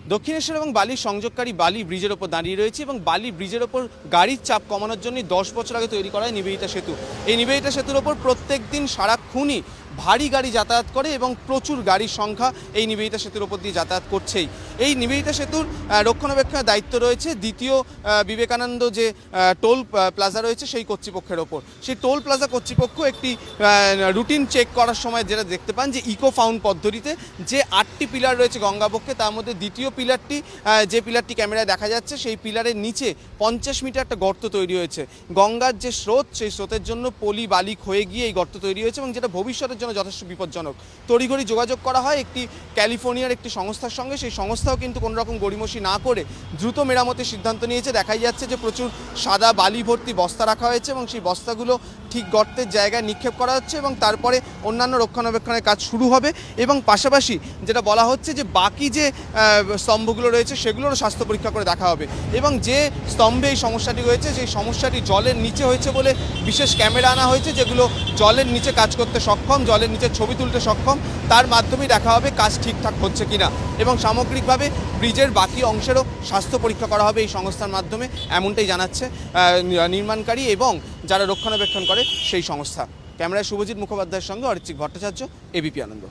দক্ষিণেশ্বর এবং বালির সংযোগকারী বালি ব্রিজের ওপর দাঁড়িয়ে রয়েছে এবং বালি ব্রিজের ওপর গাড়ির চাপ কমানোর জন্য 10 বছর আগে তৈরি করা হয় নিবেদিতা সেতু। এই নিবেদিতা সেতুর ওপর প্রত্যেক দিন সারাক্ষণই ভারী গাড়ি যাতায়াত করে এবং প্রচুর গাড়ির সংখ্যা এই নিবেদিতা সেতুর ওপর দিয়ে যাতায়াত করছেই। এই নিবেদিতা সেতুর রক্ষণাবেক্ষণের দায়িত্ব রয়েছে দ্বিতীয় বিবেকানন্দ যে টোল প্লাজা রয়েছে সেই কর্তৃপক্ষের ওপর। সেই টোল প্লাজা কর্তৃপক্ষ একটি রুটিন চেক করার সময় যেটা দেখতে পান যে ইকো ফাউন্ড পদ্ধতিতে যে 8টি পিলার রয়েছে গঙ্গাবক্ষে, তার মধ্যে দ্বিতীয় পিলারটি যে পিলারটি ক্যামেরায় দেখা যাচ্ছে সেই পিলারের নিচে 50 মিটার একটা গর্ত তৈরি হয়েছে। গঙ্গার যে স্রোত সেই স্রোতের জন্য পলি বালি ক্ষয়ে গিয়ে এই গর্ত তৈরি হয়েছে এবং যেটা ভবিষ্যতের জন্য যথেষ্ট বিপজ্জনক। তড়িঘড়ি যোগাযোগ করা হয় একটি ক্যালিফোর্নিয়ার একটি সংস্থার সঙ্গে। সেই সংস্থাও কিন্তু কোনো রকম গড়িমসি না করে দ্রুত মেরামতের সিদ্ধান্ত নিয়েছে। দেখাই যাচ্ছে যে প্রচুর সাদা বালি ভর্তি বস্তা রাখা হয়েছে এবং সেই বস্তাগুলো ঠিক গর্তের জায়গায় নিক্ষেপ করা হচ্ছে এবং তারপরে অন্যান্য রক্ষণাবেক্ষণের কাজ শুরু হবে। এবং পাশাপাশি যেটা বলা হচ্ছে যে বাকি যে স্তম্ভগুলো রয়েছে সেগুলোরও স্বাস্থ্য পরীক্ষা করে দেখা হবে এবং যে স্তম্ভে এই সমস্যাটি হয়েছে সেই সমস্যাটি জলের নিচে হয়েছে বলে বিশেষ ক্যামেরা আনা হয়েছে যেগুলো জলের নিচে কাজ করতে সক্ষম, জলের নিচে ছবি তুলতে সক্ষম। তার মাধ্যমেই দেখা হবে কাজ ঠিকঠাক হচ্ছে কিনা এবং সামগ্রিকভাবে ব্রিজের বাকি অংশেরও স্বাস্থ্য পরীক্ষা করা হবে এই সংস্থার মাধ্যমে, এমনটাই জানাচ্ছে নির্মাণকারী এবং যারা রক্ষণাবেক্ষণ করে সেই সংস্থা। ক্যামেরায় শুভজিৎ মুখোপাধ্যায়ের সঙ্গে অরিত্রিক ভট্টাচার্য, এবিপি আনন্দ।